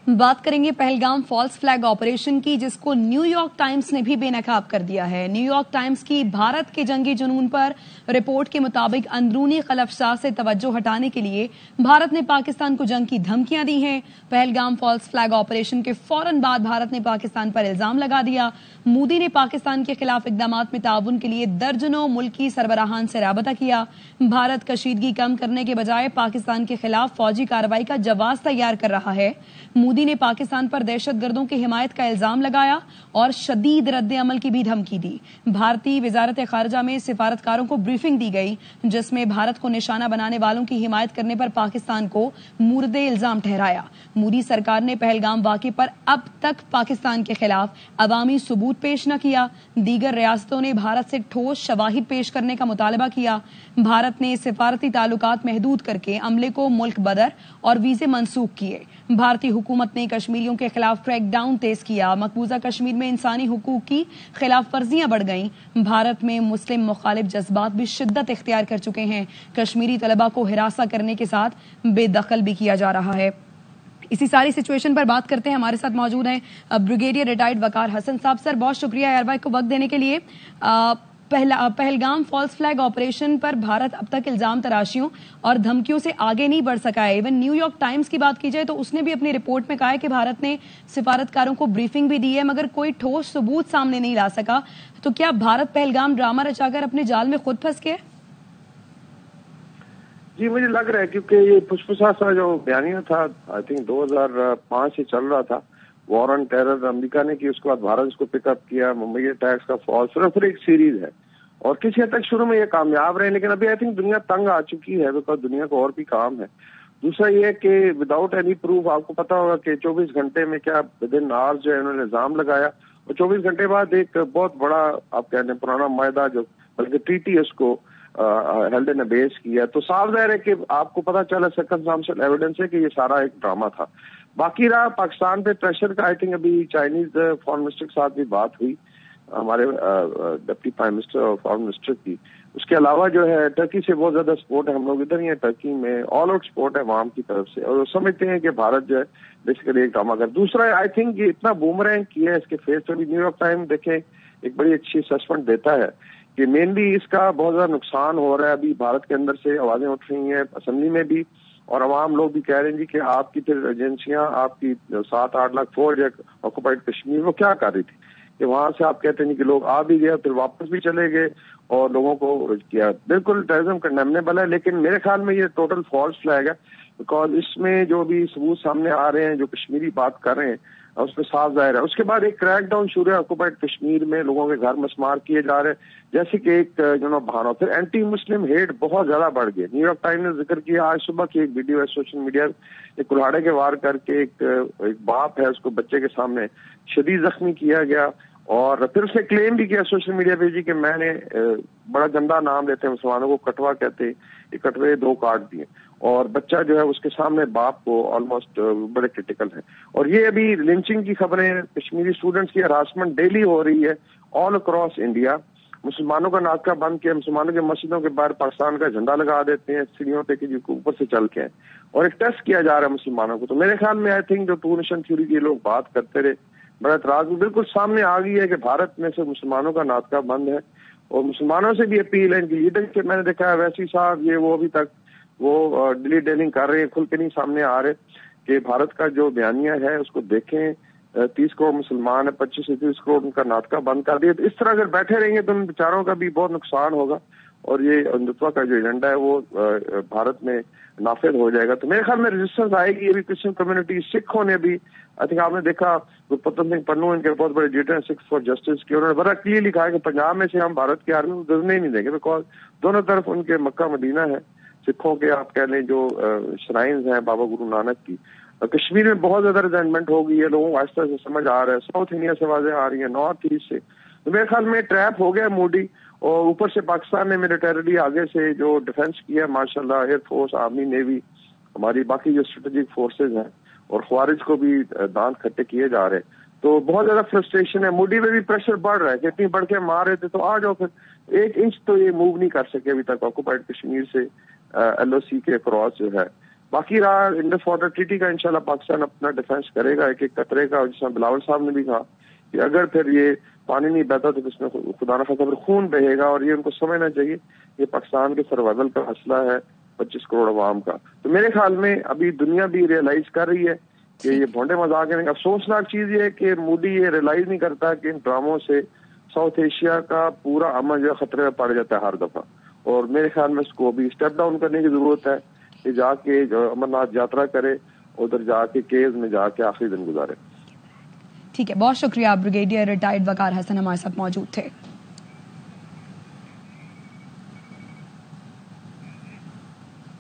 بات کریں گے پہلگام فالس فلیگ آپریشن کی، جس کو نیو یارک ٹائمز نے بھی بے نقاب کر دیا ہے۔ نیو یارک ٹائمز کی بھارت کے جنگی جنون پر رپورٹ کے مطابق اندرونی خلفشات سے توجہ ہٹانے کے لیے بھارت نے پاکستان کو جنگ کی دھمکیاں دی ہیں۔ پہلگام فالس فلیگ آپریشن کے فوراً بعد بھارت نے پاکستان پر الزام لگا دیا۔ مودی نے پاکستان کے خلاف اقدامات میں تعاون کے لیے درجنوں ملکی سربراہان سے رابطہ کیا۔ بھارت کشیدگی کم کرنے کے بجائے پاکستان کے خلاف فوجی کارروائی کا جواز تیار کر رہا ہے۔ مودی نے پاکستان پر دہشت گردوں کی حمایت کا الزام لگایا اور شدید رد عمل کی بھی دھمکی دی۔ بھارتی وزارت خارجہ میں سفارتکاروں کو بریفنگ دی گئی، جس میں بھارت کو نشانہ بنانے والوں کی حمایت کرنے پر پاکستان کو مورد الزام ٹھہرایا۔ مودی سرکار نے پہلگام واقعے پر اب تک پاکستان کے خلاف عوامی ثبوت پیش نہ کیا۔ دیگر ریاستوں نے بھارت سے ٹھوس شواہد پیش کرنے کا مطالبہ کیا۔ بھارت نے سفارتی تعلقات محدود کر کے عملے کو ملک بدر اور ویزے منسوخ کیے۔ بھارتی حکومت نے کشمیریوں کے خلاف کریک ڈاؤن تیز کیا۔ مقبوضہ کشمیر میں انسانی حقوق کی خلاف ورزیاں بڑھ گئیں۔ بھارت میں مسلم مخالف جذبات بھی شدت اختیار کر چکے ہیں۔ کشمیری طلبہ کو ہراساں کرنے کے ساتھ بے دخل بھی کیا جا رہا ہے۔ اسی ساری سچویشن پر بات کرتے ہیں، ہمارے ساتھ موجود ہیں بریگیڈیئر ریٹائرڈ وقار حسن صاحب۔ سر، بہت شکریہ ایئر بائک کو وقت دینے کے لیے۔ پہلگام فالس فلیگ آپریشن پر بھارت اب تک الزام تراشیوں اور دھمکیوں سے آگے نہیں بڑھ سکا ہے۔ ایون نیو یارک ٹائمز کی بات کی جائے تو اس نے بھی اپنی رپورٹ میں کہا ہے کہ بھارت نے سفارتکاروں کو بریفنگ بھی دی ہے، مگر کوئی ٹھوس ثبوت سامنے نہیں لا سکا۔ تو کیا بھارت پہلگام ڈرامہ رچا کر اپنے جال میں خود پھنس گیا؟ جی، مجھے لگ رہا ہے کیونکہ یہ پھسپھسا سا جو بیانیہ تھا، آئی تھنک 2005 سے چل رہا تھا، وار آن ٹیرر امریکہ نے کی، اس کے بعد بھارت اس کو پک اپ کیا، ممبئی اٹیکس کا فالس، پھر ایک سیریز ہے اور کسی حد تک شروع میں یہ کامیاب رہے، لیکن ابھی آئی تھنک دنیا تنگ آ چکی ہے، بیکاز دنیا کو اور بھی کام ہے۔ دوسرا یہ کہ وداؤٹ اینی پروف، آپ کو پتا ہوگا کہ 24 گھنٹے میں کیا ودن آورز جو ہے انہوں نے الزام لگایا، اور 24 گھنٹے بعد ایک بہت بڑا آپ کہتے ہیں پرانا معاہدہ جو بلکہ ٹریٹی اس کو ہیلڈ ان بیس کیا، تو صاف ظاہر ہے کہ آپ کو پتا چلا سرکمسٹانشل ایویڈنس ہے کہ یہ سارا ایک ڈرامہ تھا۔ باقی رہا پاکستان پہ پریشر کا، آئی تھنک ابھی چائنیز فارن منسٹر کے ساتھ بھی بات ہوئی، ہمارے ڈپٹی پرائم منسٹر اور فارن منسٹر کی۔ اس کے علاوہ جو ہے ٹرکی سے بہت زیادہ سپورٹ ہے، ہم لوگ ادھر ہی ہیں ٹرکی میں، آل آؤٹ سپورٹ ہے عوام کی طرف سے، اور وہ سمجھتے ہیں کہ بھارت جو ہے بیسیکلی ایک ڈرامہ کر۔ دوسرا آئی تھنک یہ اتنا بومرینگ کیا ہے اس کے فیس پہ بھی، نیو یارک ٹائم دیکھیں ایک بڑی اچھی اسسمنٹ دیتا ہے کہ مینلی اس کا بہت زیادہ نقصان ہو رہا ہے۔ ابھی بھارت کے اندر سے آوازیں اٹھ رہی ہیں اسمبلی میں بھی، اور عوام لوگ بھی کہہ رہے ہیں جی کہ آپ کی پھر ایجنسیاں، آپ کی 7-8 لاکھ فوج آکوپائڈ کشمیر وہ کیا کر رہی تھی کہ وہاں سے آپ کہتے ہیں کہ لوگ آ بھی گئے پھر واپس بھی چلے گئے اور لوگوں کو کیا۔ بالکل ٹیررزم کنڈیمنیبل ہے، لیکن میرے خیال میں یہ ٹوٹل فالس فلیگ ہے، بیکاز اس میں جو بھی ثبوت سامنے آ رہے ہیں، جو کشمیری بات کر رہے ہیں، اس پہ صاف ظاہر ہے۔ اس کے بعد ایک کریک ڈاؤن شروع ہے آکوپائڈ کشمیر میں، لوگوں کے گھر مسمار کیے جا رہے ہیں، جیسے کہ ایک بہانا، پھر اینٹی مسلم ہیٹ بہت زیادہ بڑھ گئی۔ نیو یارک ٹائم نے ذکر کیا آج صبح کی ایک ویڈیو ہے سوشل میڈیا، ایک کلاڑے کے وار کر کے ایک باپ ہے، اس کو بچے کے سامنے شدید زخمی کیا گیا، اور پھر اس نے کلیم بھی کیا سوشل میڈیا پہ جی کہ میں نے بڑا گندا نام لیتے ہیں مسلمانوں کو، کٹوا کہتے ہیں، یہ کٹوے 2 کاٹ دیے، اور بچہ جو ہے اس کے سامنے باپ کو آلموسٹ بڑے کرٹیکل ہے۔ اور یہ ابھی لنچنگ کی خبریں، کشمیری اسٹوڈنٹس کی ہراسمنٹ ڈیلی ہو رہی ہے آل اکراس انڈیا۔ مسلمانوں کا ناطقہ بند کیا، مسلمانوں کے مسجدوں کے باہر پاکستان کا جھنڈا لگا دیتے ہیں سیڑھیوں پہ کہ جو اوپر سے چل کے ہیں، اور ایک ٹیسٹ کیا جا رہا ہے مسلمانوں کو۔ تو میرے خیال میں آئی تھنک جو 2 نیشن تھیوری کی لوگ بات کرتے رہے، بڑا اعتراض بھی بالکل سامنے آ گئی ہے کہ بھارت میں سے مسلمانوں کا ناطقہ بند ہے، اور مسلمانوں سے بھی اپیل ہے ان کی لیڈرشپ۔ میں نے دیکھا ہے ویسی صاحب یہ وہ ابھی تک وہ ڈیلی ڈیلنگ کر رہے ہیں، کھل کے نہیں سامنے آ رہے کہ بھارت کا جو بیانیہ ہے اس کو دیکھیں، 30 کروڑ مسلمان ہے، 25 سے 30 کروڑ ان کا ناطقہ بند کر دیا۔ تو اس طرح اگر بیٹھے رہیں گے تو ان بیچاروں کا بھی بہت نقصان ہوگا، اور یہ ہندوتوا کا جو ایجنڈا ہے وہ بھارت میں نافذ ہو جائے گا۔ تو میرے خیال میں ریزسٹنس آئے گی۔ ابھی کرسچن کمیونٹی، سکھوں نے بھی، آئی تھنک آپ نے دیکھا پتن سنگھ پنو ان کے بہت بڑے لیڈر ہیں سکھ فار جسٹس کی، انہوں نے بڑا کلیئرلی کہا کہ پنجاب میں سے ہم بھارت کی آرمی کو گزرنے ہی نہیں دیں گے، بیکاز دونوں طرف ان کے مکہ مدینہ ہے، سکھوں کے آپ کہہ لیں جو شرائنز ہیں بابا گرو نانک کی۔ کشمیر میں بہت زیادہ ریزینٹمنٹ ہو گئی ہے، لوگوں کو آہستہ سے سمجھ آ رہا ہے، ساؤتھ انڈیا سے آوازیں آ رہی ہیں، نارتھ ایسٹ سے۔ تو میرے خیال میں ٹریپ ہو گیا مودی، اور اوپر سے پاکستان نے ملیٹریلی آگے سے جو ڈیفینس کیا ماشاءاللہ، ایئر فورس، آرمی، نیوی، ہماری باقی جو اسٹریٹجک فورسز ہیں، اور خوارج کو بھی دانت کھٹے کیے جا رہے ہیں۔ تو بہت زیادہ فرسٹریشن ہے، مودی میں بھی پریشر بڑھ رہا ہے کہ اتنی بڑھ کے مار رہے تھے تو آ جاؤ، پھر 1 انچ تو یہ موو نہیں کر سکے ابھی تک آکوپائڈ کشمیر سے LOC کے کراس جو ہے۔ باقی رہا انڈس واٹر ٹریٹی کا، انشاءاللہ پاکستان اپنا ڈیفینس کرے گا ایک ایک قطرے کا، جس میں بلاول صاحب نے بھی کہا کہ اگر پھر یہ پانی نہیں بہتا تو اس میں خدا نہ خاصا پھر خون بہے گا، اور یہ ان کو سمجھنا چاہیے یہ پاکستان کے سروائیول کا مسئلہ ہے 25 کروڑ عوام کا. تو میرے خیال میں ابھی دنیا بھی ریئلائز کر رہی ہے کہ یہ بھونڈے مذاق ہیں. افسوسناک چیز یہ ہے کہ مودی یہ ریئلائز نہیں کرتا کہ ان ڈراموں سے ساؤتھ ایشیا کا پورا امن جو خطرے میں پڑ جاتا ہے ہر دفعہ، اور میرے خیال میں اس کو ابھی اسٹیپ ڈاؤن کرنے کی ضرورت ہے کہ جا کے امرناتھ یاترا کرے، ادھر جا کے کیز میں جا کے آخری دن گزارے. ٹھیک ہے، بہت شکریہ. بریگیڈیئر ریٹائرڈ وقار حسن ہمارے ساتھ موجود تھے.